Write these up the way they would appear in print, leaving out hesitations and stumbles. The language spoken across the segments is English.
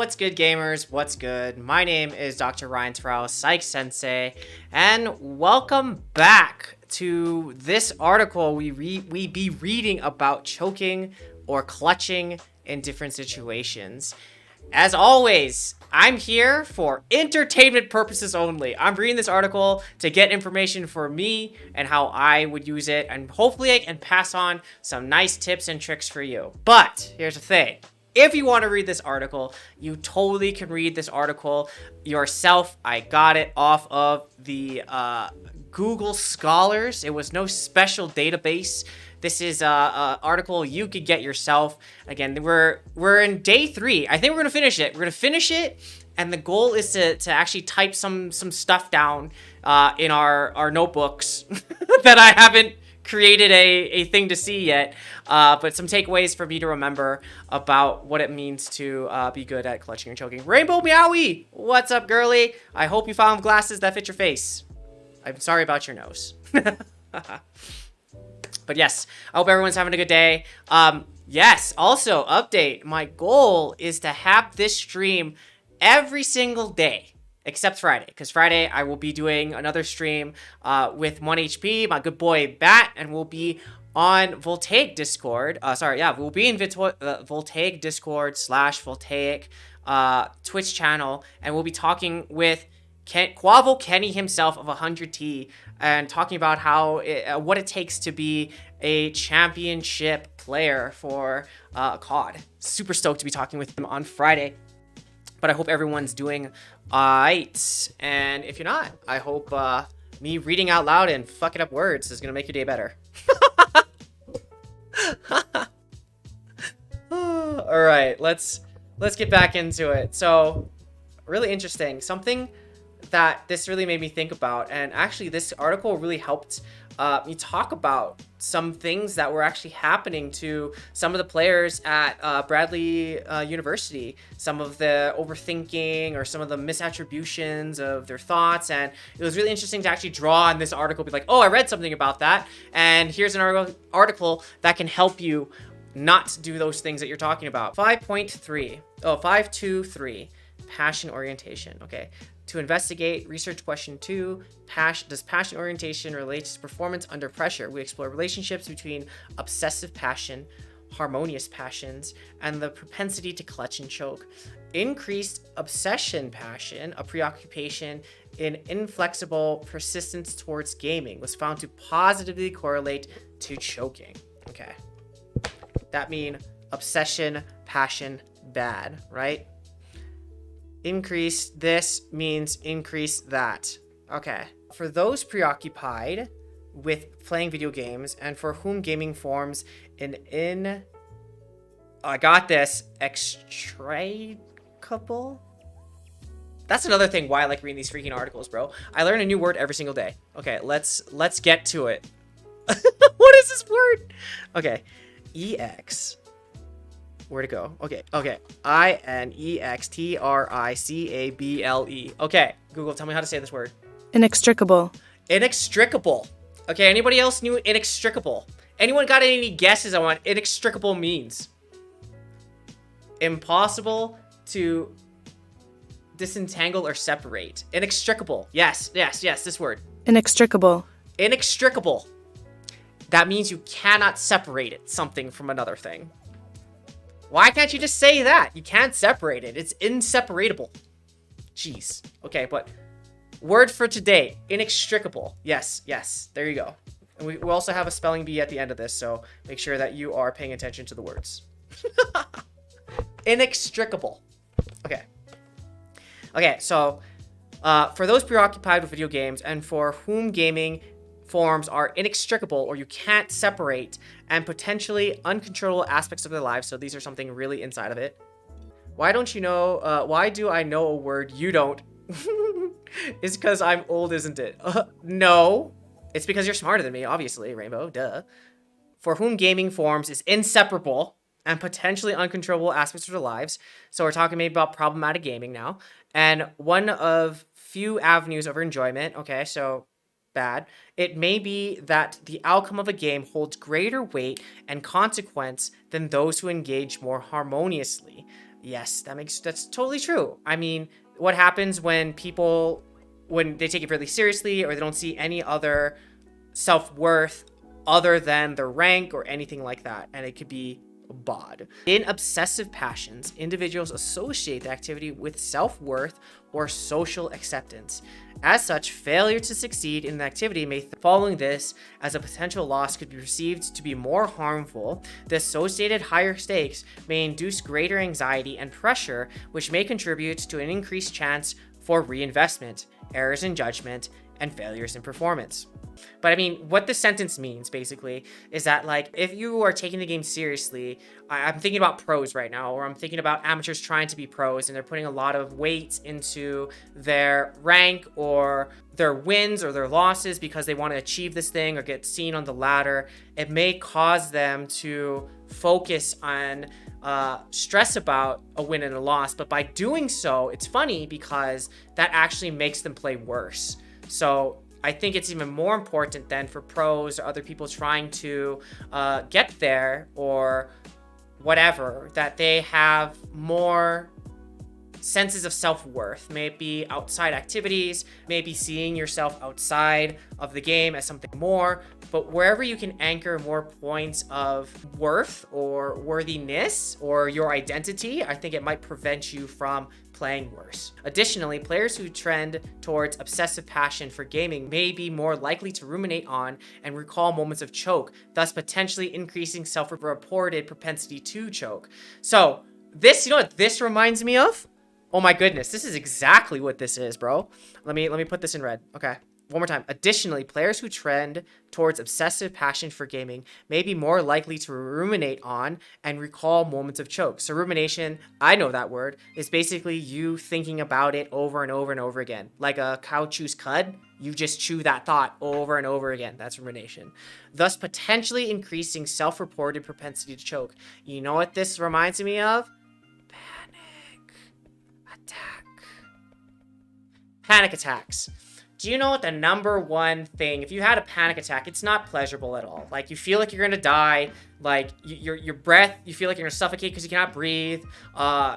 what's good, gamers? What's good? My name is Dr. Ryan Terao, PsychSensei, and welcome back to this article. We be reading about choking or clutching in different situations. As always, I'm here for entertainment purposes only. I'm reading this article to get information for me and how I would use it, and hopefully I can pass on some nice tips and tricks for you. But here's the thing. If you want to read this article, you totally can read this article yourself. I got it off of the Google Scholars. It was no special database. This is a article you could get yourself. Again, we're in day 3. I think we're gonna finish it. We're gonna finish it, and the goal is to actually type some stuff down in our notebooks that I haven't created a thing to see yet, but some takeaways for me to remember about what it means to be good at clutching and choking. Rainbow Meowie, what's up, girly? I hope you found glasses that fit your face. I'm sorry about your nose. But yes, I hope everyone's having a good day. Yes, also, update. My goal is to have this stream every single day, except Friday, because Friday I will be doing another stream with 1HP, my good boy Bat, and we'll be on Voltaic Discord. We'll be in Voltaic Discord / Voltaic Twitch channel, and we'll be talking with Quavo Kenny himself of 100T, and talking about how what it takes to be a championship player for COD. Super stoked to be talking with him on Friday. But I hope everyone's doing alright. And if you're not, I hope me reading out loud and fucking up words is gonna make your day better. Alright, let's get back into it. So, really interesting. Something that this really made me think about, and actually this article really helped me talk about some things that were actually happening to some of the players at Bradley University, some of the overthinking or some of the misattributions of their thoughts. And it was really interesting to actually draw on this article, be like, oh, I read something about that, and here's an article that can help you not do those things that you're talking about. 5.23, passion orientation. Okay. To investigate, research question 2, does passion orientation relate to performance under pressure? We explore relationships between obsessive passion, harmonious passions, and the propensity to clutch and choke. Increased obsession passion, a preoccupation in inflexible persistence towards gaming, was found to positively correlate to choking. Okay. That means obsession, passion, bad, right? Increase this means increase that. Okay. For those preoccupied with playing video games and for whom gaming forms I got this, extricable? That's another thing why I like reading these freaking articles, bro. I learn a new word every single day. Okay, let's get to it. What is this word? Okay. EX. Where'd it go? Okay. INEXTRICABLE. Okay, Google, tell me how to say this word. Inextricable. Inextricable. Okay, anybody else knew inextricable? Anyone got any guesses on what inextricable means? Impossible to disentangle or separate. Inextricable. Yes, this word. Inextricable. Inextricable. That means you cannot separate something from another thing. Why can't you just say that? You can't separate it. It's inseparable. Jeez. Okay, but word for today, inextricable. Yes, there you go. And we also have a spelling bee at the end of this, so make sure that you are paying attention to the words. Inextricable. Okay, so for those preoccupied with video games and for whom gaming forms are inextricable or you can't separate and potentially uncontrollable aspects of their lives. So these are something really inside of it. Why do I know a word you don't? It's because I'm old, isn't it? No, it's because you're smarter than me, obviously, Rainbow, duh. For whom gaming forms is inseparable and potentially uncontrollable aspects of their lives. So we're talking maybe about problematic gaming now. And one of few avenues of enjoyment. Okay, so bad. It may be that the outcome of a game holds greater weight and consequence than those who engage more harmoniously. Yes, that's totally true. I mean, what happens when they take it really seriously, or they don't see any other self-worth other than their rank or anything like that, and it could be bod. In obsessive passions, individuals associate the activity with self-worth or social acceptance. As such, failure to succeed in the activity following this as a potential loss could be perceived to be more harmful. The associated higher stakes may induce greater anxiety and pressure, which may contribute to an increased chance for reinvestment, errors in judgment, and failures in performance. But I mean, what this sentence means basically is that, like, if you are taking the game seriously, I'm thinking about pros right now, or I'm thinking about amateurs trying to be pros, and they're putting a lot of weight into their rank or their wins or their losses because they want to achieve this thing or get seen on the ladder. It may cause them to focus on stress about a win and a loss, but by doing so, it's funny because that actually makes them play worse. So I think it's even more important than for pros or other people trying to get there or whatever, that they have more senses of self-worth, maybe outside activities, maybe seeing yourself outside of the game as something more, but wherever you can anchor more points of worth or worthiness or your identity, I think it might prevent you from playing worse. Additionally, players who trend towards obsessive passion for gaming may be more likely to ruminate on and recall moments of choke, thus potentially increasing self-reported propensity to choke. So this, you know what this reminds me of? Oh my goodness, this is exactly what this is, bro. Let me put this in red. Okay. One more time. Additionally, players who trend towards obsessive passion for gaming may be more likely to ruminate on and recall moments of choke. So rumination, I know that word, is basically you thinking about it over and over and over again. Like a cow chews cud, you just chew that thought over and over again. That's rumination. Thus potentially increasing self-reported propensity to choke. You know what this reminds me of? Panic attacks. Do you know what the number one thing, if you had a panic attack, it's not pleasurable at all. Like, you feel like you're gonna die, like your breath, you feel like you're gonna suffocate because you cannot breathe.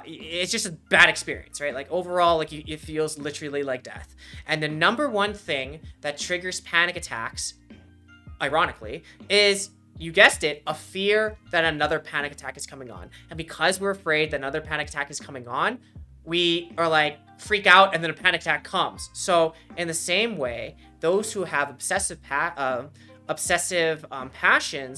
It's just a bad experience, right? Like, overall, like, it feels literally like death. And the number one thing that triggers panic attacks, ironically, is, you guessed it, a fear that another panic attack is coming on. And because we're afraid that another panic attack is coming on, we are like, freak out, and then a panic attack comes. So in the same way, those who have obsessive passions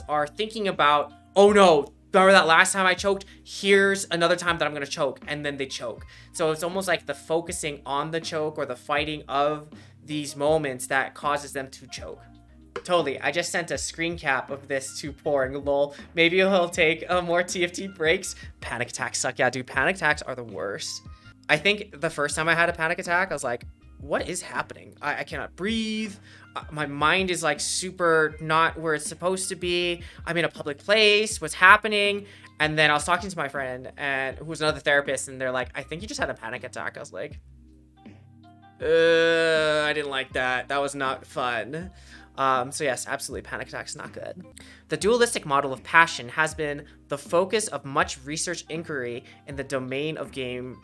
are thinking about, oh no, remember that last time I choked? Here's another time that I'm gonna choke, and then they choke. So it's almost like the focusing on the choke or the fighting of these moments that causes them to choke. Totally. I just sent a screen cap of this to Pouring. Lol. Maybe he'll take more TFT breaks. Panic attacks suck. Yeah, dude, panic attacks are the worst. I think the first time I had a panic attack, I was like, what is happening? I cannot breathe. My mind is like super not where it's supposed to be. I'm in a public place. What's happening? And then I was talking to my friend, and who was another therapist, and they're like, I think you just had a panic attack. I was like, I didn't like that. That was not fun. So yes, absolutely, panic attacks not good. The dualistic model of passion has been the focus of much research inquiry in the domain of game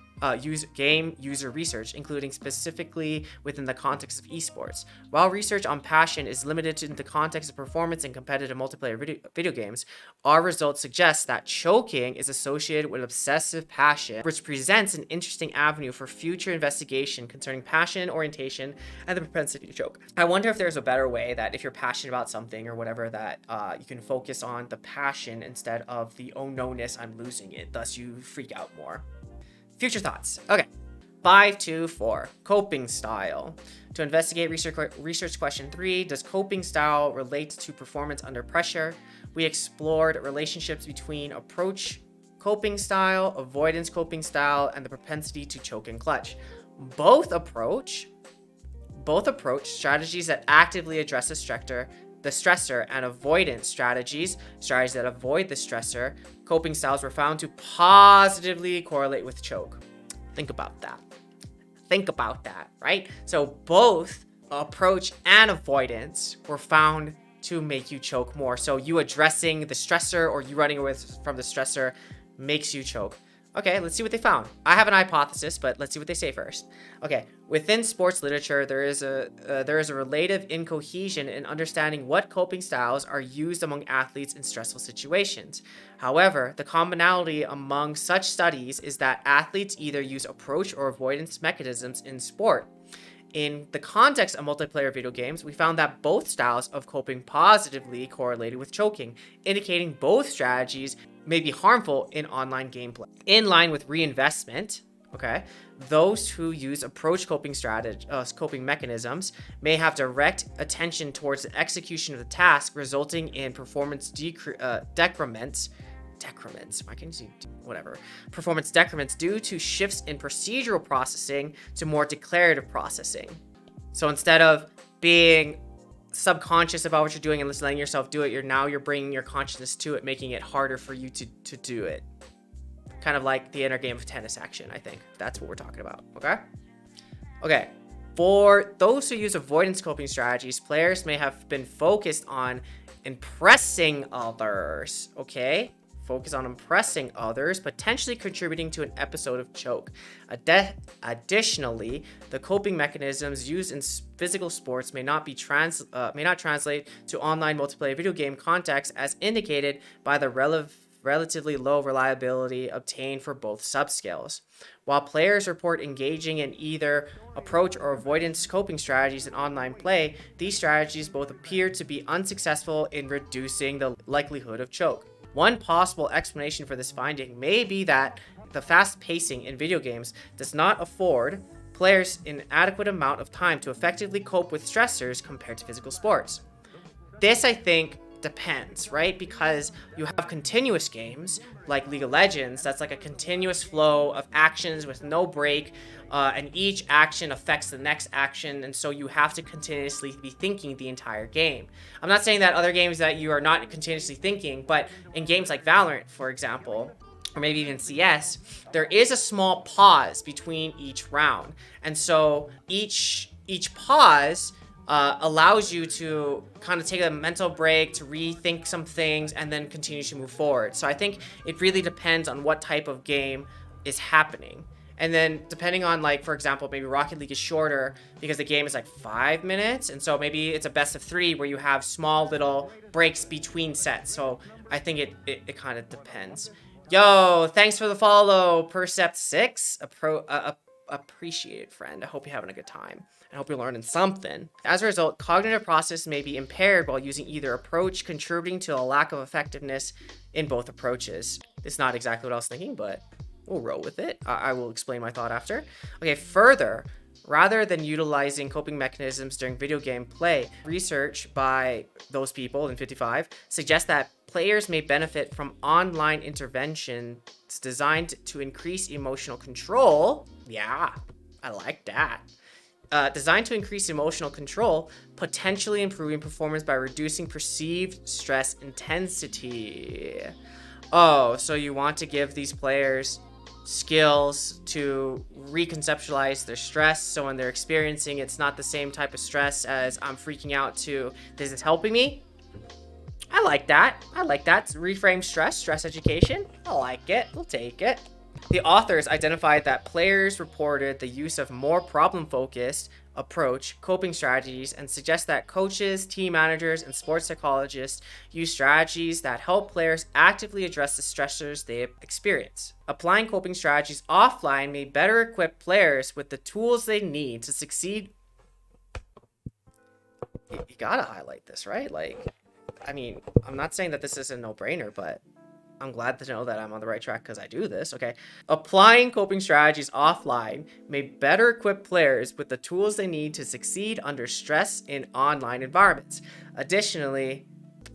user research, including specifically within the context of esports. While research on passion is limited to the context of performance in competitive multiplayer video games, our results suggest that choking is associated with obsessive passion, which presents an interesting avenue for future investigation concerning passion, orientation, and the propensity to choke. I wonder if there's a better way that if you're passionate about something or whatever, that you can focus on the passion instead of the oh no-ness, I'm losing it, thus you freak out more. Future thoughts. Okay. 524. Coping style. To investigate research question 3, does coping style relate to performance under pressure? We explored relationships between approach coping style, avoidance coping style, and the propensity to choke and clutch. Both approach strategies that actively address the stressor, and avoidance strategies that avoid the stressor, coping styles were found to positively correlate with choke. Think about that, right? So both approach and avoidance were found to make you choke more. So you addressing the stressor or you running away from the stressor makes you choke. Okay, let's see what they found. I have an hypothesis, but let's see what they say first. Okay, within sports literature, there is a relative incohesion in understanding what coping styles are used among athletes in stressful situations. However, the commonality among such studies is that athletes either use approach or avoidance mechanisms in sport. In the context of multiplayer video games, we found that both styles of coping positively correlated with choking, indicating both strategies may be harmful in online gameplay. In line with reinvestment, okay, those who use approach coping mechanisms may have direct attention towards the execution of the task, resulting in performance decrements. Why can't you see whatever? Performance decrements due to shifts in procedural processing to more declarative processing. So instead of being subconscious about what you're doing and just letting yourself do it, you're bringing your consciousness to it, making it harder for you to do it. Kind of like the inner game of tennis action, I think. That's what we're talking about, okay? For those who use avoidance coping strategies, players may have been focused on impressing others, okay? Focus on impressing others, potentially contributing to an episode of choke. Additionally, the coping mechanisms used in physical sports may not translate to online multiplayer video game context, as indicated by the relatively low reliability obtained for both subscales. While players report engaging in either approach or avoidance coping strategies in online play, these strategies both appear to be unsuccessful in reducing the likelihood of choke. One possible explanation for this finding may be that the fast pacing in video games does not afford players an adequate amount of time to effectively cope with stressors compared to physical sports. This, I think, depends, right? Because you have continuous games like League of Legends, that's like a continuous flow of actions with no break, and each action affects the next action, and so you have to continuously be thinking the entire game. I'm not saying that other games that you are not continuously thinking, but in games like Valorant, for example, or maybe even CS, there is a small pause between each round, and so each pause allows you to kind of take a mental break, to rethink some things, and then continue to move forward. So I think it really depends on what type of game is happening. And then depending on, like, for example, maybe Rocket League is shorter because the game is like 5 minutes. And so maybe it's a best of 3 where you have small little breaks between sets. So I think it kind of depends. Yo, thanks for the follow, Percept6. Appreciate it, friend. I hope you're having a good time. I hope you're learning something. As a result, cognitive process may be impaired while using either approach, contributing to a lack of effectiveness in both approaches. It's not exactly what I was thinking, but we'll roll with it. I will explain my thought after. Okay, further, rather than utilizing coping mechanisms during video game play, research by those people in 55 suggests that players may benefit from online interventions designed to increase emotional control. Yeah, I like that. Designed to increase emotional control, potentially improving performance by reducing perceived stress intensity. Oh, so you want to give these players skills to reconceptualize their stress, so when they're experiencing it's not the same type of stress as I'm freaking out to, this is helping me? I like that. Reframe stress education. I like it. We'll take it. The authors identified that players reported the use of more problem-focused approach coping strategies and suggest that coaches, team managers, and sports psychologists use strategies that help players actively address the stressors they experience. Applying coping strategies offline may better equip players with the tools they need to succeed. You gotta highlight this, right? Like, I mean, I'm not saying that this is a no-brainer, but I'm glad to know that I'm on the right track because I do this, okay? Applying coping strategies offline may better equip players with the tools they need to succeed under stress in online environments. Additionally,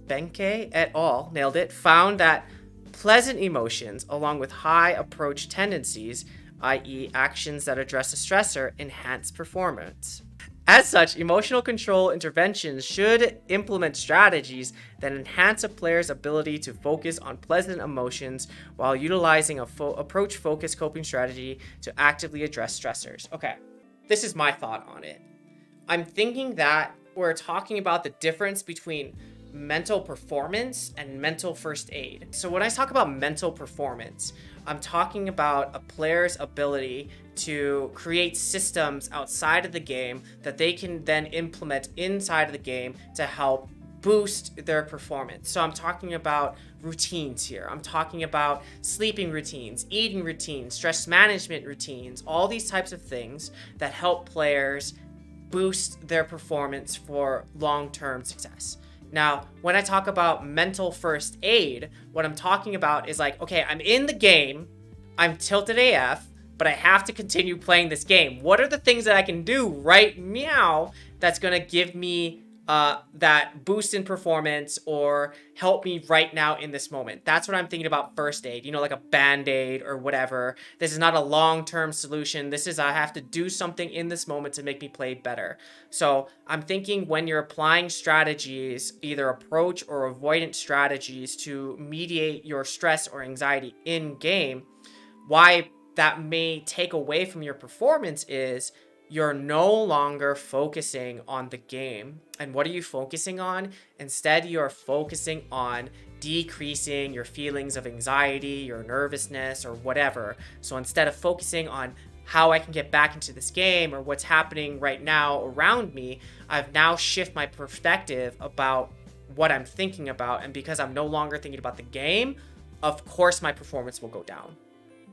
Benke et al. Nailed it, found that pleasant emotions along with high approach tendencies, i.e. actions that address a stressor, enhance performance. As such, emotional control interventions should implement strategies that enhance a player's ability to focus on pleasant emotions while utilizing a approach-focused coping strategy to actively address stressors. Okay, this is my thought on it. I'm thinking that we're talking about the difference between mental performance and mental first aid. So when I talk about mental performance, I'm talking about a player's ability to create systems outside of the game that they can then implement inside of the game to help boost their performance. So I'm talking about routines here. I'm talking about sleeping routines, eating routines, stress management routines, all these types of things that help players boost their performance for long-term success. Now, when I talk about mental first aid, what I'm talking about is like, okay, I'm in the game, I'm tilted AF, but I have to continue playing this game. What are the things that I can do right now that's gonna give me that boost in performance or help me right now in this moment? That's what I'm thinking about first aid, you know, like a band-aid or whatever. This is not a long-term solution. This is, I have to do something in this moment to make me play better. So I'm thinking when you're applying strategies, either approach or avoidance strategies to mediate your stress or anxiety in game, why that may take away from your performance is you're no longer focusing on the game. And what are you focusing on? Instead, you're focusing on decreasing your feelings of anxiety, your nervousness, or whatever. So instead of focusing on how I can get back into this game or what's happening right now around me, I've now shifted my perspective about what I'm thinking about. And because I'm no longer thinking about the game, of course my performance will go down.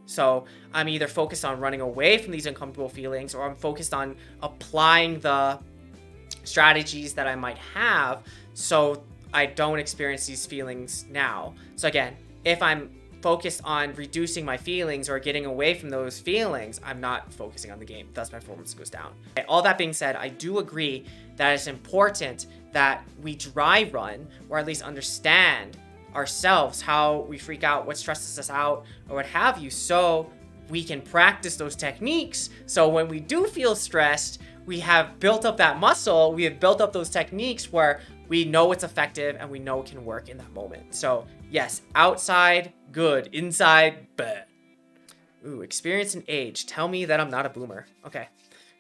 So I'm either focused on running away from these uncomfortable feelings, or I'm focused on applying the strategies that I might have so I don't experience these feelings now. So again, if I'm focused on reducing my feelings or getting away from those feelings, I'm not focusing on the game. Thus my performance goes down. Okay, all that being said, I do agree that it's important that we dry run, or at least understand ourselves how we freak out, what stresses us out, or what have you, so we can practice those techniques. So when we do feel stressed, we have built up that muscle, we have built up those techniques where we know it's effective and we know it can work in that moment. So yes, outside, good. Inside, bad. Ooh, experience and age. Tell me that I'm not a boomer. Okay.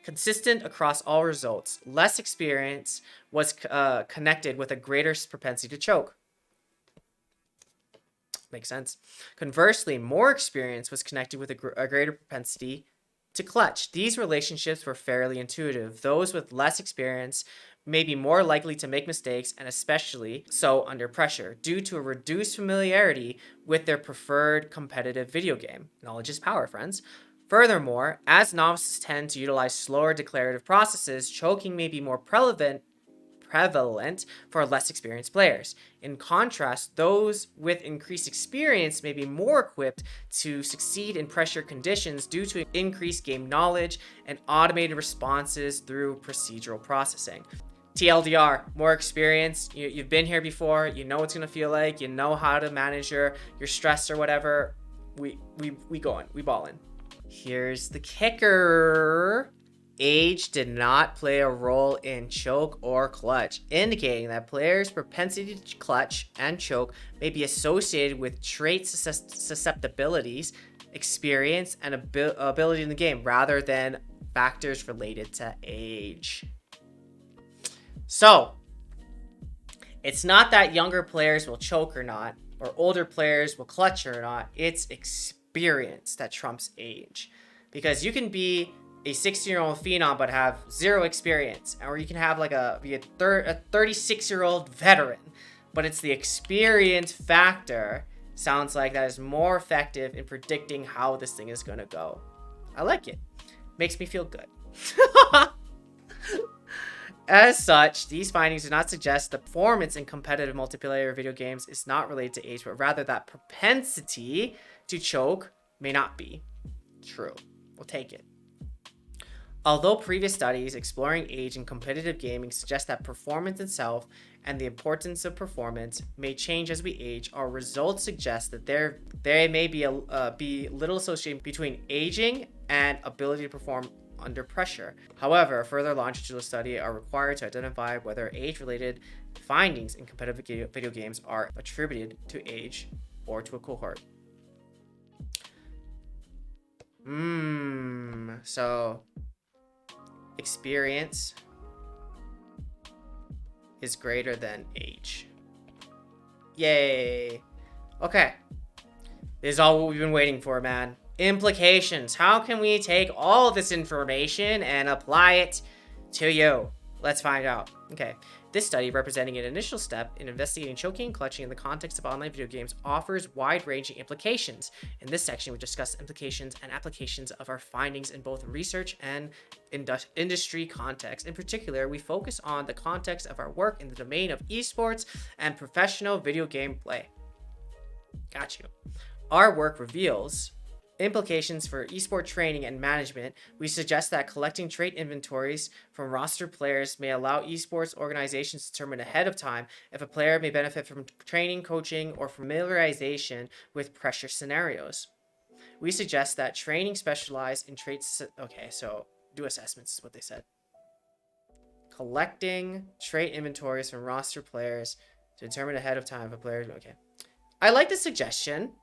Consistent across all results. Less experience was connected with a greater propensity to choke. Makes sense. Conversely, more experience was connected with a greater propensity to clutch. These relationships were fairly intuitive. Those with less experience may be more likely to make mistakes, and especially so under pressure, due to a reduced familiarity with their preferred competitive video game. Knowledge is power, friends. Furthermore, as novices tend to utilize slower declarative processes, choking may be more prevalent for less experienced players. In contrast, those with increased experience may be more equipped to succeed in pressure conditions due to increased game knowledge and automated responses through procedural processing. TLDR, more experience, you've been here before, you know what it's gonna feel like, you know how to manage your stress or whatever. We ballin'. Here's the kicker. Age did not play a role in choke or clutch, indicating that players' propensity to clutch and choke may be associated with traits, susceptibilities, experience, and ability in the game, rather than factors related to age. So, it's not that younger players will choke or not, or older players will clutch or not. It's experience that trumps age. Because you can be a 16-year-old phenom but have zero experience, or you can have like a 36-year-old veteran, but it's the experience factor, sounds like, that is more effective in predicting how this thing is gonna go. I like it. Makes me feel good. As such, these findings do not suggest the performance in competitive multiplayer video games is not related to age, but rather that propensity to choke may not be. True. We'll take it. Although previous studies exploring age in competitive gaming suggest that performance itself and the importance of performance may change as we age, our results suggest that there may be little association between aging and ability to perform under pressure. However, further longitudinal study are required to identify whether age-related findings in competitive video games are attributed to age or to a cohort. So experience is greater than age. Yay. Okay. This is all what we've been waiting for, man. Implications. How can we take all this information and apply it to you? Let's find out. Okay. This study, representing an initial step in investigating choking and clutching in the context of online video games, offers wide-ranging implications. In this section, we discuss implications and applications of our findings in both research and industry context. In particular, we focus on the context of our work in the domain of esports and professional video game play. Got you. Our work reveals implications for esport training and management. We suggest that collecting trait inventories from roster players may allow esports organizations to determine ahead of time if a player may benefit from training, coaching, or familiarization with pressure scenarios. We suggest that training specialized in traits. Okay, so do assessments is what they said. Collecting trait inventories from roster players to determine ahead of time if a player. Okay. I like the suggestion.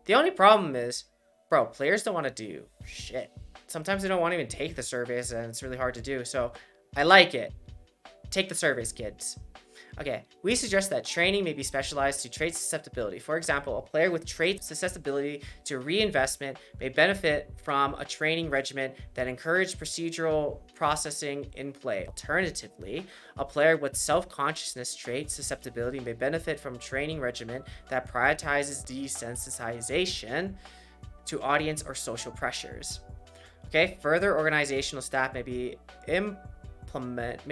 The only problem is, bro, players don't want to do shit. Sometimes they don't want to even take the surveys, and it's really hard to do. So I like it. Take the surveys, kids. Okay, we suggest that training may be specialized to trait susceptibility. For example, a player with trait susceptibility to reinvestment may benefit from a training regimen that encourages procedural processing in play. Alternatively, a player with self-consciousness trait susceptibility may benefit from training regimen that prioritizes desensitization to audience or social pressures. Okay, further organizational staff may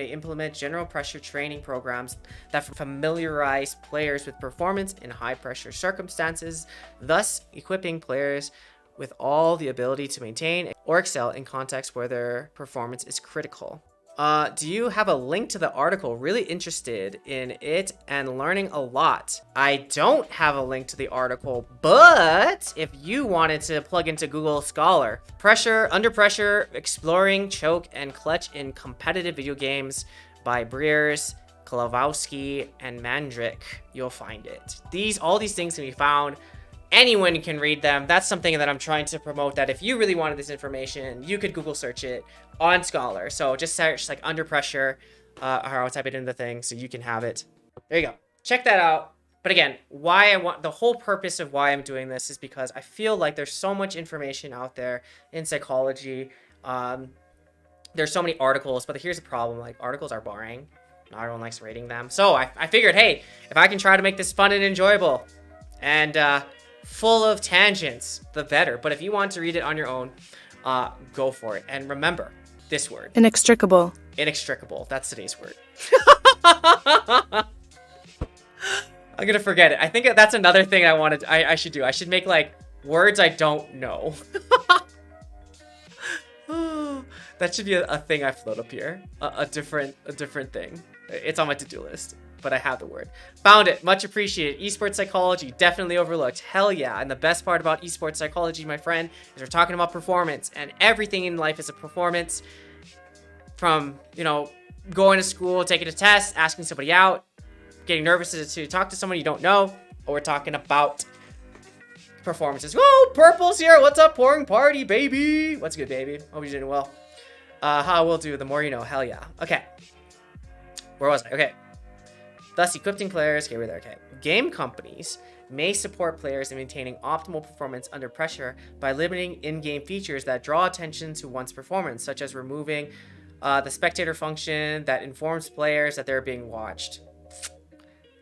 implement general pressure training programs that familiarize players with performance in high pressure circumstances, thus equipping players with all the ability to maintain or excel in contexts where their performance is critical. Do you have a link to the article? Really interested in it and learning a lot. I don't have a link to the article, but if you wanted to plug into Google Scholar, Under Pressure, Exploring Choke and Clutch in Competitive Video Games by Breers, Kolowski, and Mandrick, you'll find it. All these things can be found. Anyone can read them. That's something that I'm trying to promote, that if you really wanted this information, you could Google search it on Scholar. So just search like Under Pressure, or I'll type it in the thing so you can have it. There you go. Check that out. But again, the whole purpose of why I'm doing this is because I feel like there's so much information out there in psychology. There's so many articles, but here's the problem. Like, articles are boring. Not everyone likes reading them. So I figured, hey, if I can try to make this fun and enjoyable and full of tangents, the better. But if you want to read it on your own, go for it. And remember this word. Inextricable. Inextricable. That's today's word. I'm gonna forget it. I think that's another thing I should do. I should make like words I don't know. That should be a thing I float up here. A different thing. It's on my to-do list, but I have the word. Found it. Much appreciated. Esports psychology, definitely overlooked. Hell yeah. And the best part about esports psychology, my friend, is we're talking about performance, and everything in life is a performance. From, going to school, taking a test, asking somebody out, getting nervous to talk to someone you don't know, or we're talking about performances. Whoa, Purple's here. What's up, pouring party, baby? What's good, baby? Hope you're doing well. How will do, the more you know. Hell yeah. Okay. Where was I? Okay. Thus, equipping players. Okay, we're there. Okay. Game companies may support players in maintaining optimal performance under pressure by limiting in-game features that draw attention to one's performance, such as removing the spectator function that informs players that they're being watched.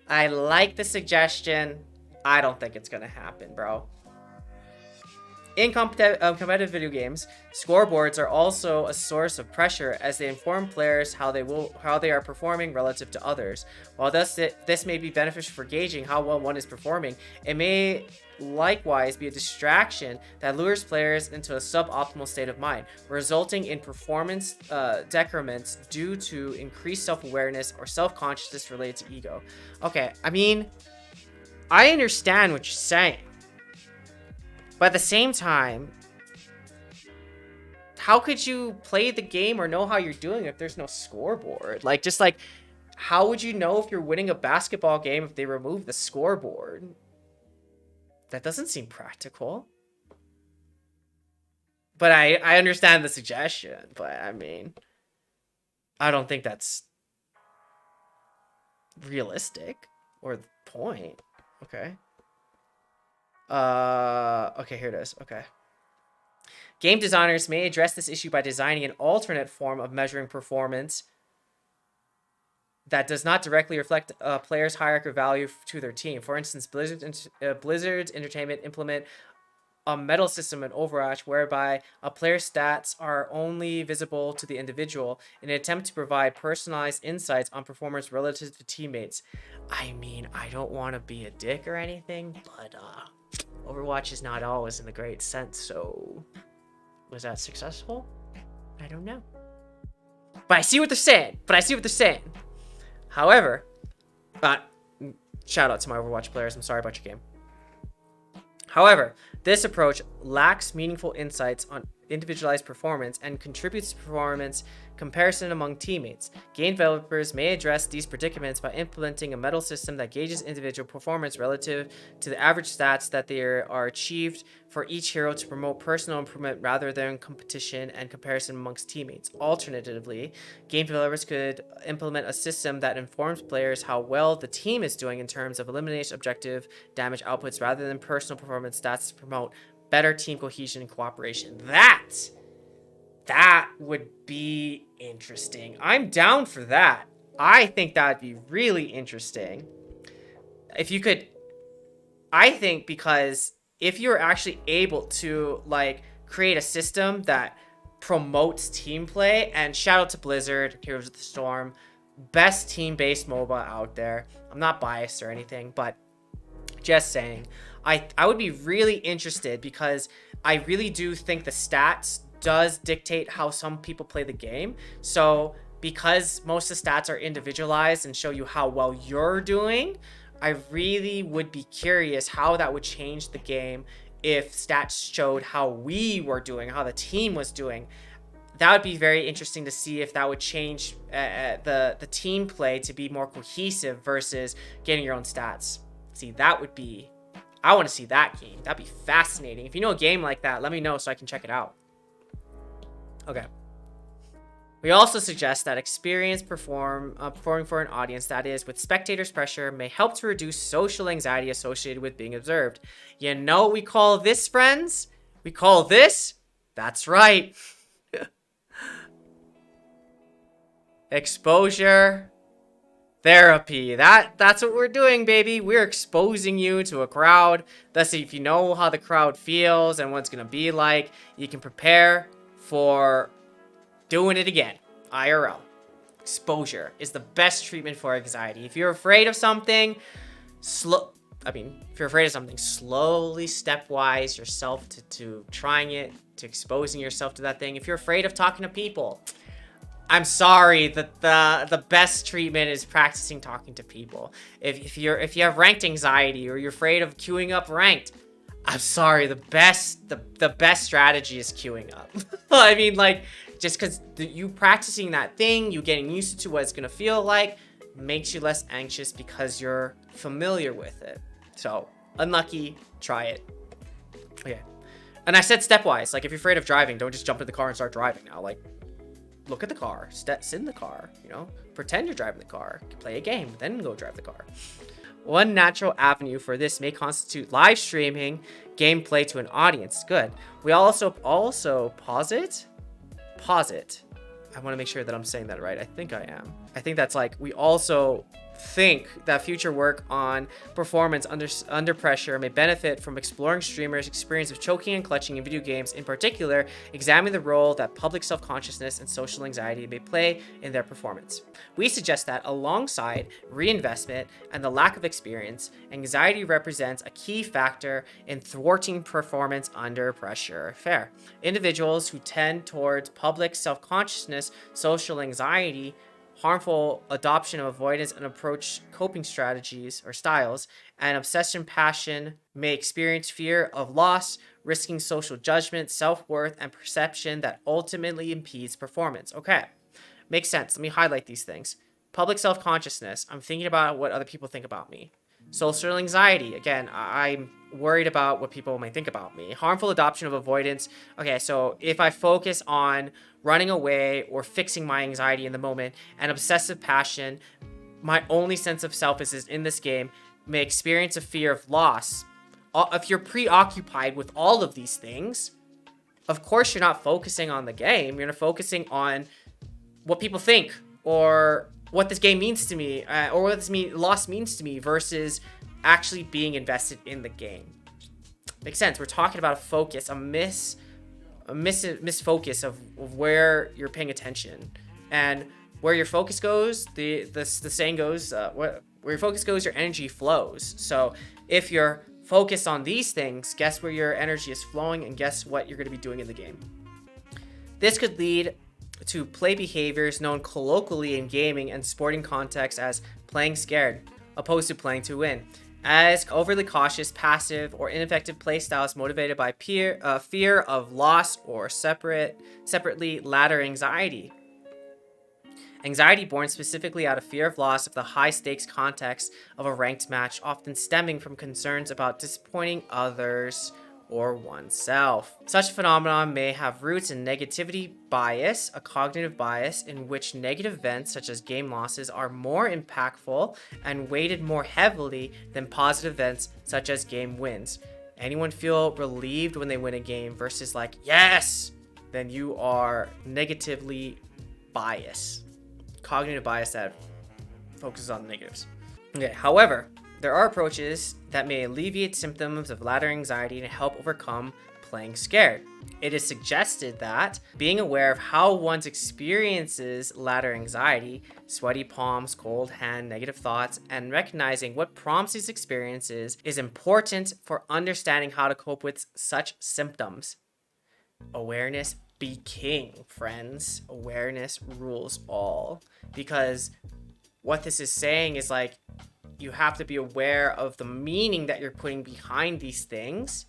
I like the suggestion. I don't think it's gonna happen, bro. In competitive video games, scoreboards are also a source of pressure as they inform players how they are performing relative to others. While this may be beneficial for gauging how well one is performing, it may likewise be a distraction that lures players into a suboptimal state of mind, resulting in performance decrements due to increased self-awareness or self-consciousness related to ego. Okay, I mean, I understand what you're saying. But at the same time, how could you play the game or know how you're doing if there's no scoreboard? How would you know if you're winning a basketball game if they remove the scoreboard? That doesn't seem practical. But I understand the suggestion, but I mean, I don't think that's realistic or the point. Okay. Okay, here it is. Okay. Game designers may address this issue by designing an alternate form of measuring performance that does not directly reflect a player's hierarchy of value to their team. For instance, Blizzard's Entertainment implement a medal system in Overwatch whereby a player's stats are only visible to the individual in an attempt to provide personalized insights on performance relative to teammates. I mean, I don't want to be a dick or anything, but Overwatch is not always in the great sense, so was that successful? I don't know. But I see what they're saying. However, shout out to my Overwatch players. I'm sorry about your game. However, this approach lacks meaningful insights on individualized performance and contributes to performance comparison among teammates. Game developers may address these predicaments by implementing a medal system that gauges individual performance relative to the average stats that are achieved for each hero to promote personal improvement rather than competition and comparison amongst teammates. Alternatively, game developers could implement a system that informs players how well the team is doing in terms of elimination objective damage outputs rather than personal performance stats to promote better team cohesion and cooperation. That would be interesting. I'm down for that. I think that'd be really interesting. If you could, I think, because if you're actually able to like create a system that promotes team play, and shout out to Blizzard, Heroes of the Storm, best team-based MOBA out there. I'm not biased or anything, but just saying. I would be really interested because I really do think the stats does dictate how some people play the game. So because most of the stats are individualized and show you how well you're doing, I really would be curious how that would change the game if stats showed how we were doing, how the team was doing. That would be very interesting to see if that would change the team play to be more cohesive versus getting your own stats. See, that would be... I want to see that game. That'd be fascinating. If you know a game like that, let me know so I can check it out. Okay. We also suggest that performing for an audience, that is, with spectators' pressure, may help to reduce social anxiety associated with being observed. You know what we call this, friends? We call this... That's right. Exposure therapy. That's what we're doing, baby. We're exposing you to a crowd. Thus, if you know how the crowd feels and what it's gonna be like, you can prepare for doing it again. IRL. Exposure is the best treatment for anxiety. If you're afraid of something, if you're afraid of something, slowly, stepwise yourself to trying it, to exposing yourself to that thing. If you're afraid of talking to people, I'm sorry, that the best treatment is practicing talking to people. If you have ranked anxiety or you're afraid of queuing up ranked, I'm sorry, the best strategy is queuing up. I mean, like, just because you practicing that thing, you getting used to what it's gonna feel like, makes you less anxious because you're familiar with it. So, unlucky, try it. Okay. And I said stepwise, like, if you're afraid of driving, don't just jump in the car and start driving now. Like, look at the car, sit in the car, pretend you're driving the car, play a game, then go drive the car. One natural avenue for this may constitute live streaming gameplay to an audience. Good. We also posit. I want to make sure that I'm saying that right. I think I am. I think that's like, we also think that future work on performance under pressure may benefit from exploring streamers' experience of choking and clutching in video games. In particular, examine the role that public self-consciousness and social anxiety may play in their performance. We suggest that alongside reinvestment and the lack of experience, anxiety represents a key factor in thwarting performance under pressure. Fair. Individuals who tend towards public self-consciousness, social anxiety, harmful adoption of avoidance and approach coping strategies or styles, and obsession passion may experience fear of loss, risking social judgment, self-worth, and perception that ultimately impedes performance. Okay, makes sense. Let me highlight these things. Public self-consciousness. I'm thinking about what other people think about me. Social anxiety. Again, I'm worried about what people may think about me. Harmful adoption of avoidance. Okay, so if I focus on running away or fixing my anxiety in the moment, and obsessive passion, my only sense of self is in this game, may experience a fear of loss. If you're preoccupied with all of these things, of course you're not focusing on the game. You're not focusing on what people think or what this game means to me, or what this loss means to me, versus actually being invested in the game. Makes sense. We're talking about a focus, a misfocus of where you're paying attention, and where your focus goes. The saying goes, where your focus goes, your energy flows. So if you're focused on these things, guess where your energy is flowing, and guess what you're going to be doing in the game. This could lead to play behaviors known colloquially in gaming and sporting contexts as playing scared, opposed to playing to win, as overly cautious, passive, or ineffective play styles motivated by fear of loss, or separately ladder anxiety. Anxiety born specifically out of fear of loss of the high-stakes context of a ranked match, often stemming from concerns about disappointing others or oneself. Such a phenomenon may have roots in negativity bias, a cognitive bias in which negative events such as game losses are more impactful and weighted more heavily than positive events such as game wins. Anyone feel relieved when they win a game versus like, yes, then you are negatively biased. Cognitive bias that focuses on the negatives. Okay, however, there are approaches that may alleviate symptoms of ladder anxiety and help overcome playing scared. It is suggested that being aware of how one experiences ladder anxiety, sweaty palms, cold hand, negative thoughts, and recognizing what prompts these experiences is important for understanding how to cope with such symptoms. Awareness be king, friends. Awareness rules all. Because what this is saying is like, you have to be aware of the meaning that you're putting behind these things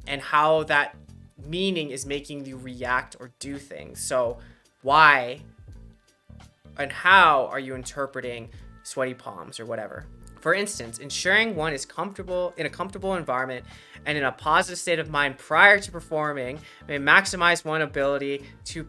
and how that meaning is making you react or do things. So why and how are you interpreting sweaty palms or whatever? For instance, ensuring one is comfortable in a comfortable environment and in a positive state of mind prior to performing may maximize one's ability to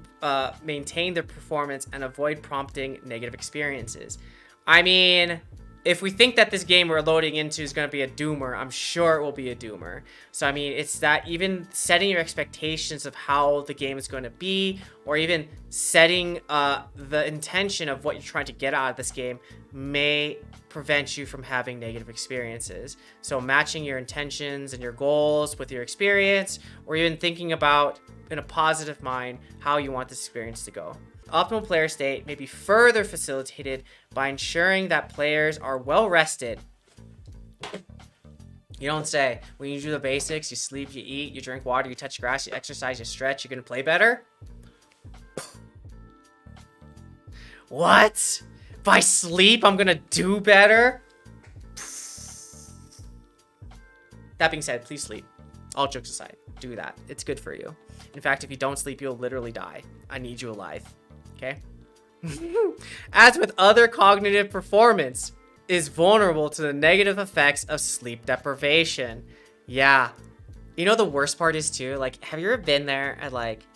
maintain their performance and avoid prompting negative experiences. I mean, if we think that this game we're loading into is going to be a doomer, I'm sure it will be a doomer. So, I mean, it's that even setting your expectations of how the game is going to be, or even setting the intention of what you're trying to get out of this game may prevent you from having negative experiences. So matching your intentions and your goals with your experience, or even thinking about in a positive mind how you want this experience to go. Optimal player state may be further facilitated by ensuring that players are well rested. You don't say, when you do the basics, you sleep, you eat, you drink water, you touch grass, you exercise, you stretch, you're gonna play better? What? If I sleep, I'm gonna do better? That being said, please sleep. All jokes aside, do that. It's good for you. In fact, if you don't sleep, you'll literally die. I need you alive. Okay? As with other cognitive performance, is vulnerable to the negative effects of sleep deprivation. Yeah. You know the worst part is too, like, have you ever been there at like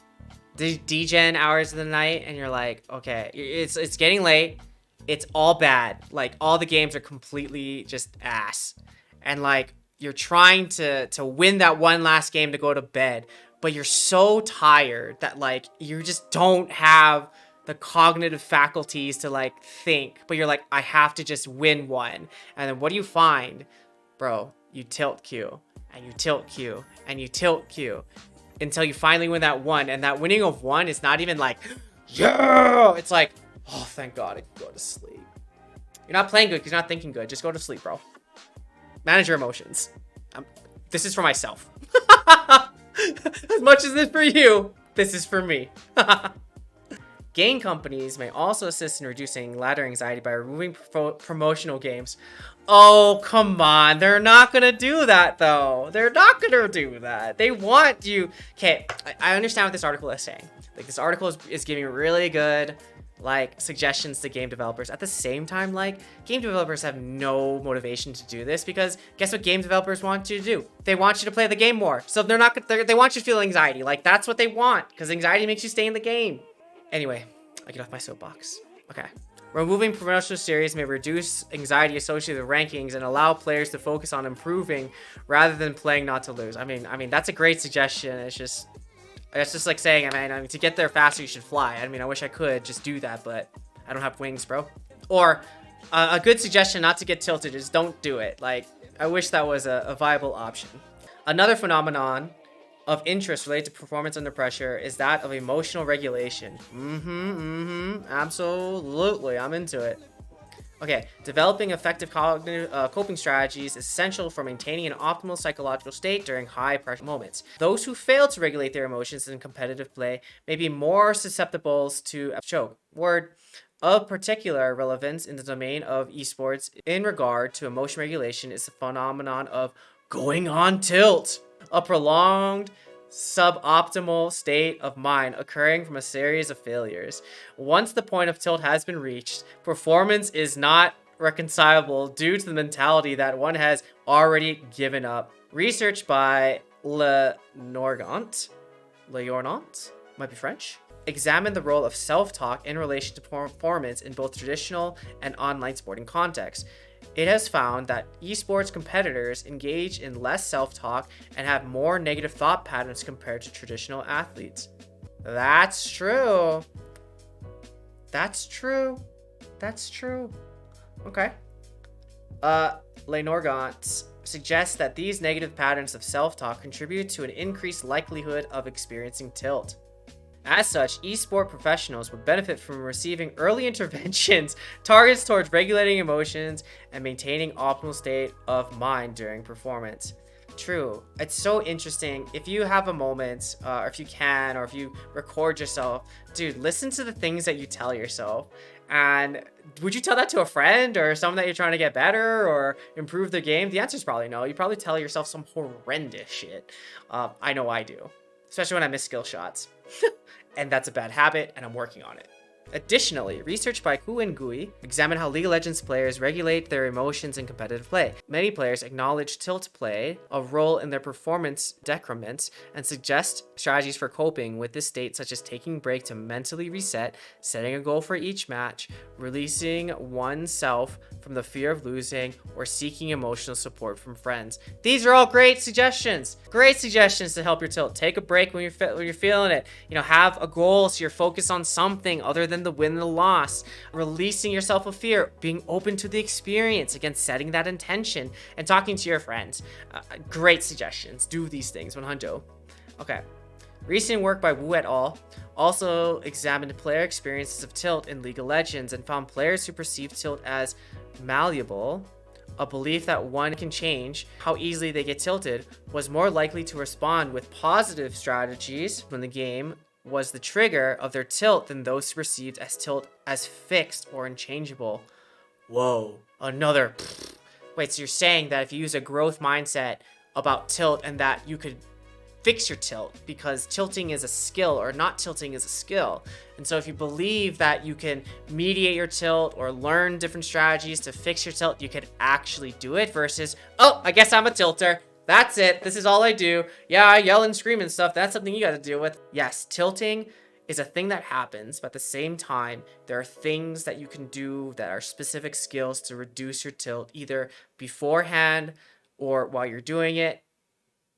the degen hours of the night and you're like, okay, it's getting late. It's all bad. Like, all the games are completely just ass. And like, you're trying to win that one last game to go to bed, but you're so tired that like, you just don't have the cognitive faculties to like think, but you're like, I have to just win one. And then what do you find? Bro, you tilt Q and you tilt Q and you tilt Q until you finally win that one. And that winning of one is not even like, yeah, it's like, oh, thank God I can go to sleep. You're not playing good because you're not thinking good. Just go to sleep, bro. Manage your emotions. This is for myself. As much as this is for you, this is for me. Game companies may also assist in reducing ladder anxiety by removing promotional games. Oh, come on. They're not going to do that, though. They're not going to do that. They want you. Okay, I understand what this article is saying. Like, this article is giving really good, like, suggestions to game developers. At the same time, like, game developers have no motivation to do this because guess what game developers want you to do? They want you to play the game more. So they're not. They want you to feel anxiety. Like, that's what they want because anxiety makes you stay in the game. Anyway, I get off my soapbox. Okay. Removing promotional series may reduce anxiety associated with rankings and allow players to focus on improving rather than playing not to lose. I mean, that's a great suggestion. It's just like saying, I mean, to get there faster, you should fly. I mean, I wish I could just do that, but I don't have wings, bro. Or a good suggestion not to get tilted is don't do it. Like, I wish that was a viable option. Another phenomenon of interest related to performance under pressure is that of emotional regulation. Absolutely, I'm into it. Okay, developing effective cognitive coping strategies is essential for maintaining an optimal psychological state during high pressure moments. Those who fail to regulate their emotions in competitive play may be more susceptible to a choke. Word. Of particular relevance in the domain of esports in regard to emotion regulation is the phenomenon of going on tilt, a prolonged suboptimal state of mind occurring from a series of failures. Once the point of tilt has been reached, performance is not reconcilable due to the mentality that one has already given up. Research by Lenorgant, might be French, examine the role of self-talk in relation to performance in both traditional and online sporting contexts. It has found that esports competitors engage in less self-talk and have more negative thought patterns compared to traditional athletes. That's true. That's true. Okay. Lenorgant suggests that these negative patterns of self-talk contribute to an increased likelihood of experiencing tilt. As such, esport professionals would benefit from receiving early interventions, targets towards regulating emotions, and maintaining optimal state of mind during performance. True. It's so interesting. If you have a moment, or if you can, or if you record yourself, dude, listen to the things that you tell yourself. And would you tell that to a friend or someone that you're trying to get better or improve their game? The answer is probably no. You probably tell yourself some horrendous shit. I know I do, especially when I miss skill shots. And that's a bad habit, and I'm working on it. Additionally, research by Ku and Gui examined how League of Legends players regulate their emotions in competitive play. Many players acknowledge tilt play a role in their performance decrements and suggest strategies for coping with this state, such as taking a break to mentally reset, setting a goal for each match, releasing oneself from the fear of losing, or seeking emotional support from friends. These are all great suggestions. Great suggestions to help your tilt. Take a break when you're feeling it. You know, have a goal so you're focused on something other than the win and the loss, releasing yourself of fear, being open to the experience, again, setting that intention, and talking to your friends. Great suggestions. Do these things, 100. Okay. Recent work by Wu et al. Also examined player experiences of tilt in League of Legends and found players who perceived tilt as malleable, a belief that one can change how easily they get tilted, was more likely to respond with positive strategies when the game was the trigger of their tilt than those perceived as tilt as fixed or unchangeable. Whoa, another. Wait, so you're saying that if you use a growth mindset about tilt and that you could fix your tilt because tilting is a skill or not tilting is a skill. And so if you believe that you can mediate your tilt or learn different strategies to fix your tilt, you could actually do it versus, oh, I guess I'm a tilter. That's it. This is all I do. Yeah, I yell and scream and stuff. That's something you got to deal with. Yes, tilting is a thing that happens, but at the same time, there are things that you can do that are specific skills to reduce your tilt, either beforehand or while you're doing it.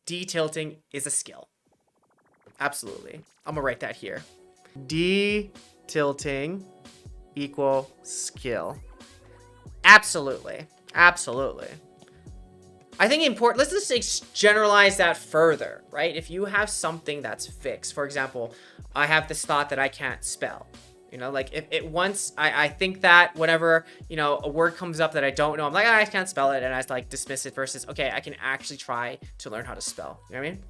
De-tilting is a skill. Absolutely. I'm gonna write that here. De-tilting equal skill. Absolutely. Absolutely. I think important, let's just generalize that further, right? If you have something that's fixed, for example, I have this thought that I can't spell. You know, like if it once I think that whenever, you know, a word comes up that I don't know, I'm like, I can't spell it. And I like dismiss it versus, okay, I can actually try to learn how to spell. You know what I mean?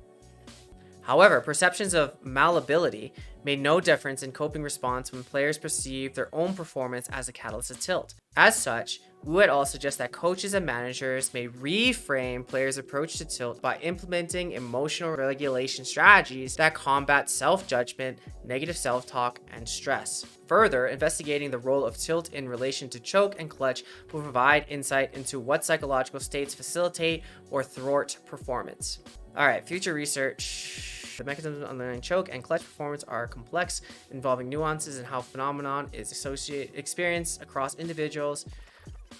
However, perceptions of malleability made no difference in coping response when players perceive their own performance as a catalyst to tilt. As such, Wu et al. Suggests that coaches and managers may reframe players' approach to tilt by implementing emotional regulation strategies that combat self-judgment, negative self-talk, and stress. Further, investigating the role of tilt in relation to choke and clutch will provide insight into what psychological states facilitate or thwart performance. All right, future research. The mechanisms of underlying choke and clutch performance are complex, involving nuances in how phenomenon is experienced across individuals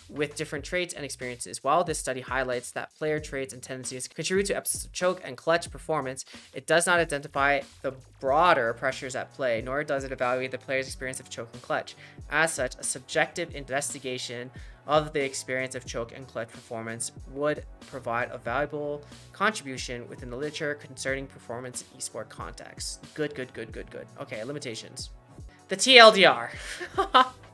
with different traits and experiences. While this study highlights that player traits and tendencies contribute to episodes of choke and clutch performance, it does not identify the broader pressures at play, nor does it evaluate the player's experience of choke and clutch. As such, a subjective investigation of the experience of choke and clutch performance would provide a valuable contribution within the literature concerning performance in esport contexts. Good. Okay, limitations. The TLDR.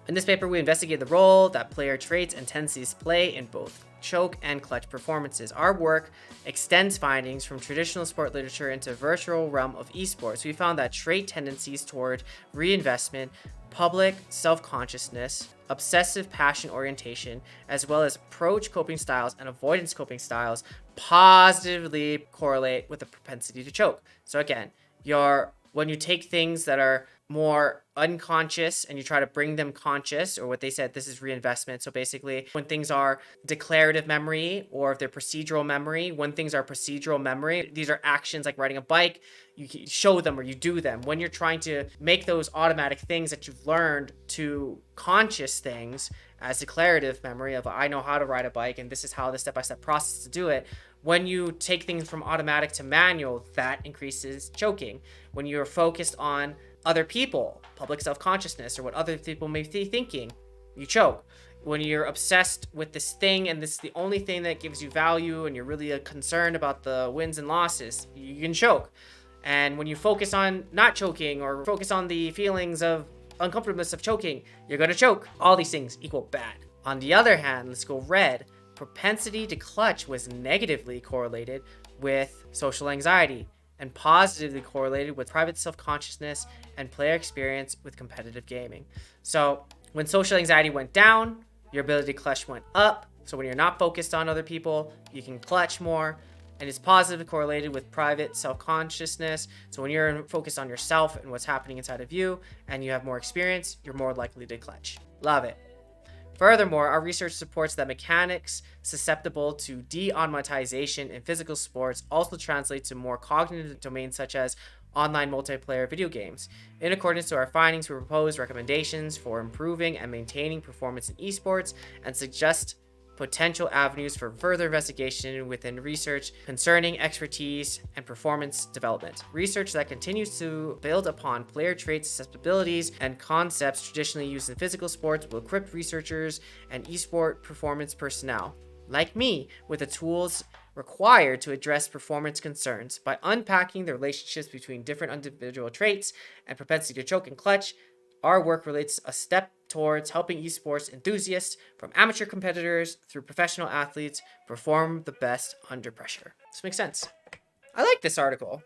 In this paper, we investigated the role that player traits and tendencies play in both choke and clutch performances. Our work extends findings from traditional sport literature into the virtual realm of esports. We found that trait tendencies toward reinvestment, public self-consciousness, obsessive passion orientation, as well as approach coping styles and avoidance coping styles positively correlate with the propensity to choke. So again, when you take things that are more unconscious and you try to bring them conscious, or what they said, this is reinvestment. So basically, when things are declarative memory, or if they're procedural memory, when things are procedural memory, these are actions like riding a bike, you show them or you do them. When you're trying to make those automatic things that you've learned to conscious things as declarative memory of, I know how to ride a bike and this is how the step-by-step process to do it. When you take things from automatic to manual, that increases choking. When you're focused on other people, public self-consciousness, or what other people may be thinking, you choke. When you're obsessed with this thing and this is the only thing that gives you value and you're really concerned about the wins and losses, you can choke. And when you focus on not choking or focus on the feelings of uncomfortableness of choking, you're going to choke. All these things equal bad. On the other hand, let's go red. Propensity to clutch was negatively correlated with social anxiety and positively correlated with private self-consciousness and player experience with competitive gaming. So when social anxiety went down, your ability to clutch went up. So when you're not focused on other people, you can clutch more. And it's positively correlated with private self-consciousness. So when you're focused on yourself and what's happening inside of you and you have more experience, you're more likely to clutch. Love it. Furthermore, our research supports that mechanics susceptible to de-automatization in physical sports also translate to more cognitive domains such as online multiplayer video games. In accordance to our findings, we propose recommendations for improving and maintaining performance in esports and suggest potential avenues for further investigation within research concerning expertise and performance development. Research that continues to build upon player traits, susceptibilities, and concepts traditionally used in physical sports will equip researchers and esport performance personnel, like me, with the tools required to address performance concerns. By unpacking the relationships between different individual traits and propensity to choke and clutch, our work relates a step towards helping esports enthusiasts, from amateur competitors through professional athletes, perform the best under pressure. This makes sense. I like this article.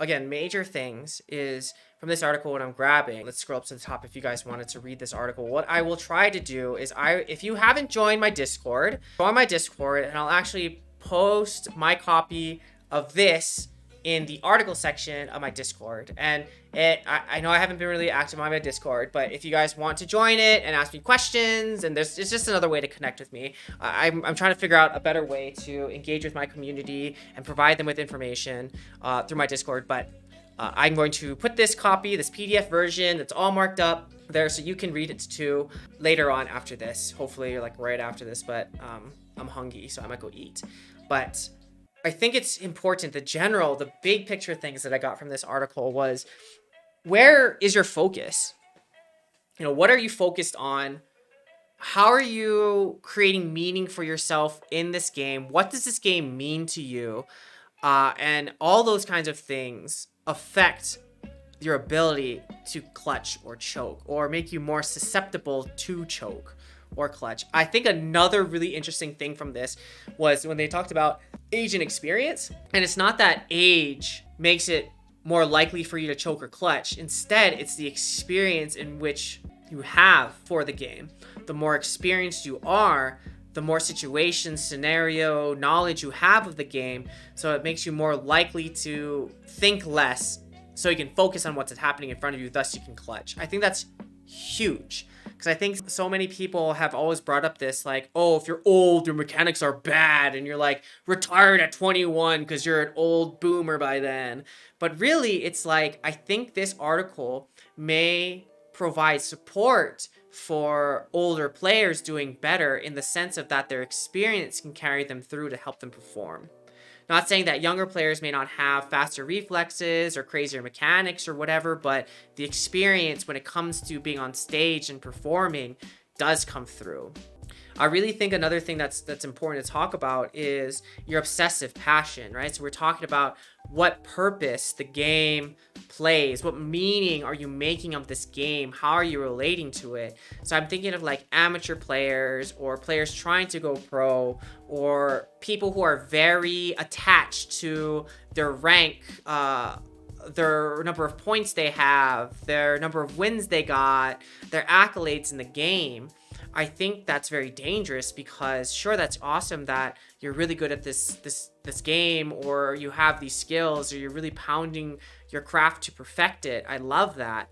Again, major things is from this article what I'm grabbing. Let's scroll up to the top if you guys wanted to read this article. What I will try to do is if you haven't joined my Discord, join my Discord and I'll actually post my copy of this in the article section of my Discord. And I know I haven't been really active on my Discord, but if you guys want to join it and ask me questions, and it's just another way to connect with me. I'm trying to figure out a better way to engage with my community and provide them with information through my Discord. But I'm going to put this PDF version that's all marked up there so you can read it too later on after this. Hopefully like right after this, but I'm hungry, so I might go eat. But I think it's important, the big picture things that I got from this article was, where is your focus? What are you focused on? How are you creating meaning for yourself in this game? What does this game mean to you? And all those kinds of things affect your ability to clutch or choke, or make you more susceptible to choke or clutch. I think another really interesting thing from this was when they talked about age and experience. And it's not that age makes it more likely for you to choke or clutch. Instead, it's the experience in which you have for the game. The more experienced you are, the more situation, scenario, knowledge you have of the game. So it makes you more likely to think less so you can focus on what's happening in front of you, thus you can clutch. I think that's huge. Because I think so many people have always brought up this like, oh, if you're old, your mechanics are bad, and you're like retired at 21 because you're an old boomer by then. But really, it's like, I think this article may provide support for older players doing better in the sense of that their experience can carry them through to help them perform. Not saying that younger players may not have faster reflexes or crazier mechanics or whatever, but the experience when it comes to being on stage and performing does come through. I really think another thing that's important to talk about is your obsessive passion, right? So we're talking about what purpose the game plays, what meaning are you making of this game, how are you relating to it? So I'm thinking of like amateur players or players trying to go pro or people who are very attached to their rank, their number of points they have, their number of wins they got, their accolades in the game. I think that's very dangerous because sure, that's awesome that you're really good at this game, or you have these skills, or you're really pounding your craft to perfect it. I love that.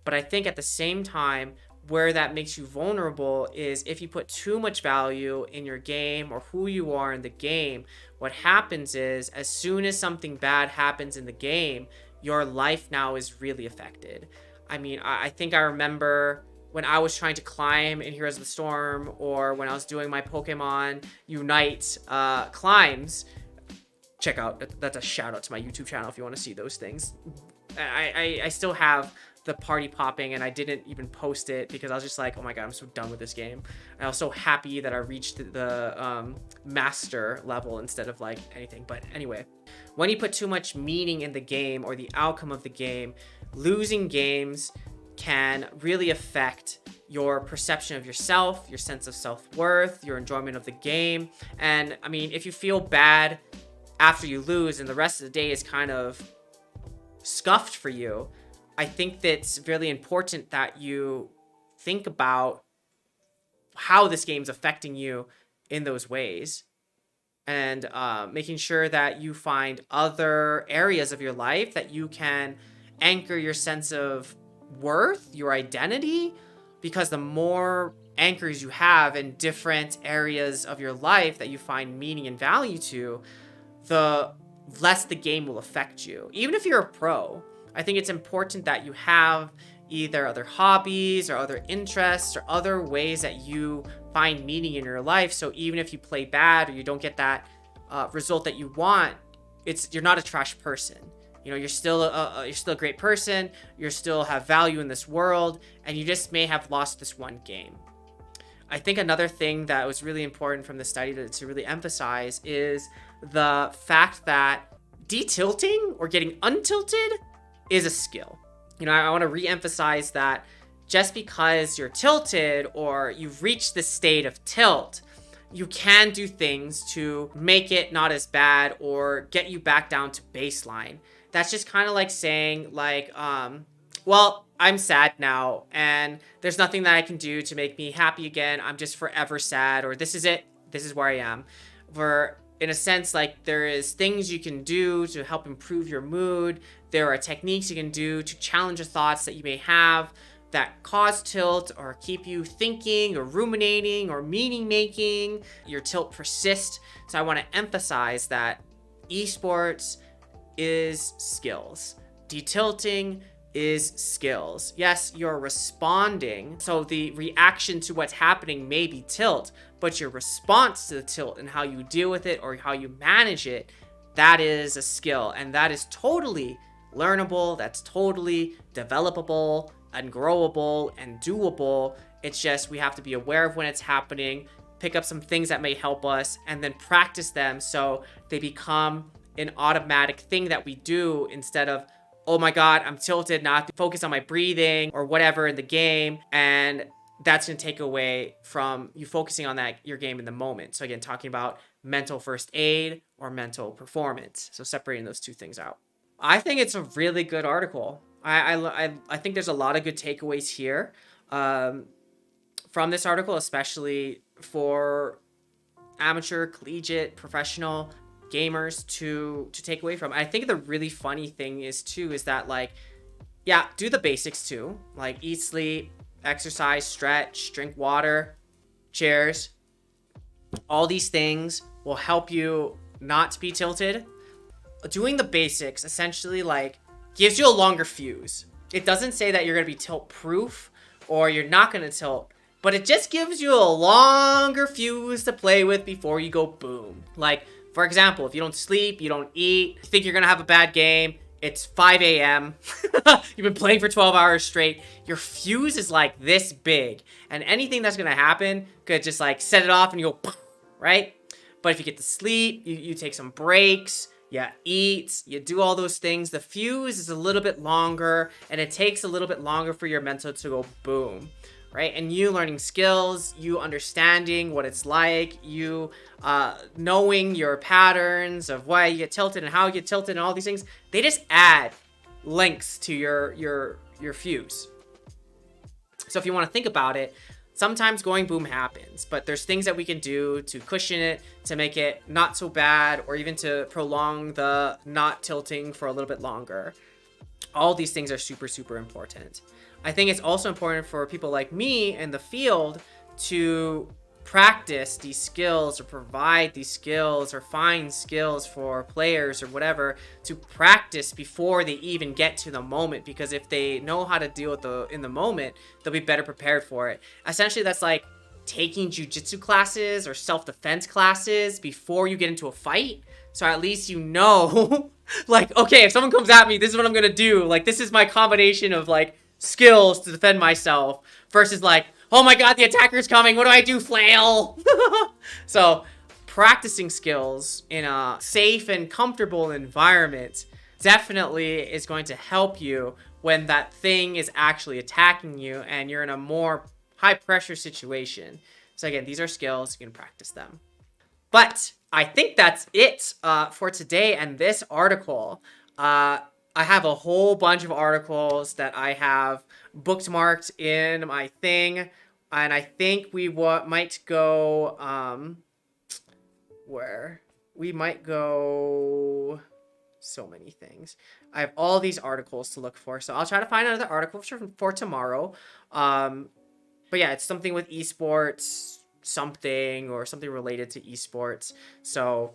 But I think at the same time, where that makes you vulnerable is if you put too much value in your game or who you are in the game. What happens is as soon as something bad happens in the game, your life now is really affected. I mean, I think I remember when I was trying to climb in Heroes of the Storm, or when I was doing my Pokemon Unite climbs. Check out, that's a shout out to my YouTube channel if you want to see those things. I still have the party popping, and I didn't even post it because I was just like, oh my god, I'm so done with this game. I was so happy that I reached the master level instead of like anything. But anyway, when you put too much meaning in the game or the outcome of the game, losing games can really affect your perception of yourself, your sense of self-worth, your enjoyment of the game. And I mean, if you feel bad after you lose and the rest of the day is kind of scuffed for you, I think that it's really important that you think about how this game's affecting you in those ways, and making sure that you find other areas of your life that you can anchor your sense of worth, your identity, because the more anchors you have in different areas of your life that you find meaning and value to, the less the game will affect you. Even if you're a pro, I think it's important that you have either other hobbies or other interests or other ways that you find meaning in your life. So even if you play bad or you don't get that result that you want, you're not a trash person. You know, you're still a great person. You still have value in this world, and you just may have lost this one game. I think another thing that was really important from the study to really emphasize is the fact that detilting or getting untilted is a skill. You know, I want to re-emphasize that just because you're tilted or you've reached the state of tilt, you can do things to make it not as bad or get you back down to baseline. That's just kind of like saying like, well, I'm sad now and there's nothing that I can do to make me happy again. I'm just forever sad, or this is it. This is where I am. Where in a sense, like there is things you can do to help improve your mood. There are techniques you can do to challenge the thoughts that you may have that cause tilt or keep you thinking or ruminating or meaning making. Your tilt persists. So I want to emphasize that esports is skills. Detilting is skills. Yes, you're responding. So the reaction to what's happening may be tilt, but your response to the tilt and how you deal with it or how you manage it, that is a skill. And that is totally learnable. That's totally developable and growable and doable. It's just we have to be aware of when it's happening, pick up some things that may help us, and then practice them so they become an automatic thing that we do instead of, oh my god, I'm tilted, now I have to focus on my breathing or whatever in the game, and that's going to take away from you focusing on that your game in the moment. So again, talking about mental first aid or mental performance. So separating those two things out. I think it's a really good article. I think there's a lot of good takeaways here from this article, especially for amateur, collegiate, professional gamers to take away from. I think the really funny thing is that like, yeah, do the basics too, like eat, sleep, exercise, stretch, drink water, cheers. All these things will help you not to be tilted. Doing the basics essentially like gives you a longer fuse. It doesn't say that you're going to be tilt proof or you're not going to tilt, but it just gives you a longer fuse to play with before you go boom. Like, for example, if you don't sleep, you don't eat, you think you're going to have a bad game, it's 5 a.m. You've been playing for 12 hours straight. Your fuse is like this big, and anything that's going to happen could just like set it off and you go, right? But if you get to sleep, you take some breaks, you eat, you do all those things, the fuse is a little bit longer, and it takes a little bit longer for your mental to go boom, right? And you learning skills, you understanding what it's like, you knowing your patterns of why you get tilted and how you get tilted and all these things, they just add links to your fuse. So if you want to think about it, sometimes going boom happens, but there's things that we can do to cushion it, to make it not so bad, or even to prolong the not tilting for a little bit longer. All these things are super, super important. I think it's also important for people like me in the field to practice these skills or provide these skills or find skills for players or whatever to practice before they even get to the moment, because if they know how to deal with in the moment, they'll be better prepared for it. Essentially, that's like taking jujitsu classes or self-defense classes before you get into a fight. So at least you know, like, okay, if someone comes at me, this is what I'm gonna do. Like, this is my combination of like skills to defend myself versus like, oh my god, the attacker's coming. What do I do? Flail. So practicing skills in a safe and comfortable environment definitely is going to help you when that thing is actually attacking you and you're in a more high pressure situation. So again, these are skills. You can practice them. But I think that's it for today and this article. I have a whole bunch of articles that I have bookmarked in my thing, and I think we might go where we might go so many things. I have all these articles to look for, so I'll try to find another article for tomorrow. But yeah, it's something with esports, something related to esports. So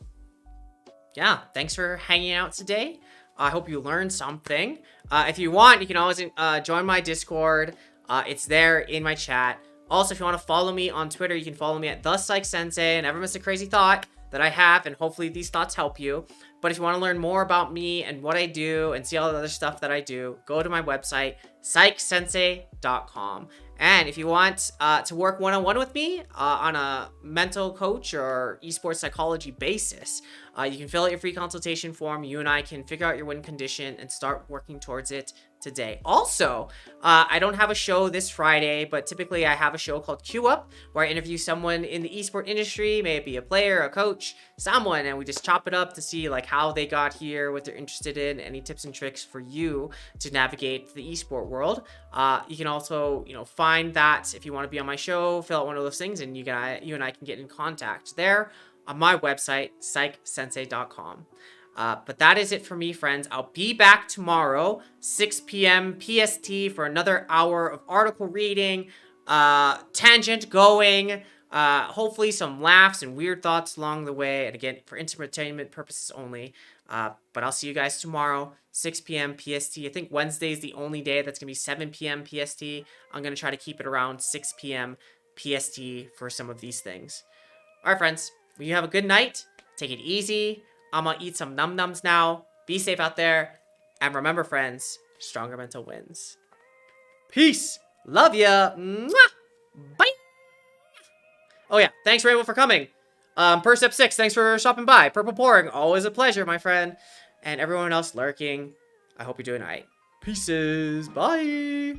yeah, thanks for hanging out today. I hope you learned something. If you want, you can always join my Discord. It's there in my chat. Also, if you want to follow me on Twitter, you can follow me at @PsychSensei and never miss a crazy thought that I have, and hopefully these thoughts help you. But if you want to learn more about me and what I do and see all the other stuff that I do, go to my website, PsychSensei.com. And if you want to work one-on-one with me on a mental coach or esports psychology basis, you can fill out your free consultation form. You and I can figure out your win condition and start working towards it today. Also, I don't have a show this Friday, but typically I have a show called Queue Up, where I interview someone in the esport industry, maybe a player, a coach, someone, and we just chop it up to see like how they got here, what they're interested in, any tips and tricks for you to navigate the esport world. You can also, find that if you want to be on my show, fill out one of those things, and you and I can get in contact there on my website, PsychSensei.com. But that is it for me, friends. I'll be back tomorrow, 6 p.m. PST, for another hour of article reading, tangent going, hopefully some laughs and weird thoughts along the way, and again, for entertainment purposes only. But I'll see you guys tomorrow, 6 p.m. PST. I think Wednesday is the only day that's going to be 7 p.m. PST. I'm going to try to keep it around 6 p.m. PST for some of these things. All right, friends. Well, you have a good night. Take it easy. I'm gonna eat some num-nums now. Be safe out there. And remember, friends, stronger mental wins. Peace. Love ya. Mwah. Bye. Oh, yeah. Thanks, Rainbow, for coming. Percep6, thanks for stopping by. Purple Pouring, always a pleasure, my friend. And everyone else lurking, I hope you're doing all right. Pieces. Bye.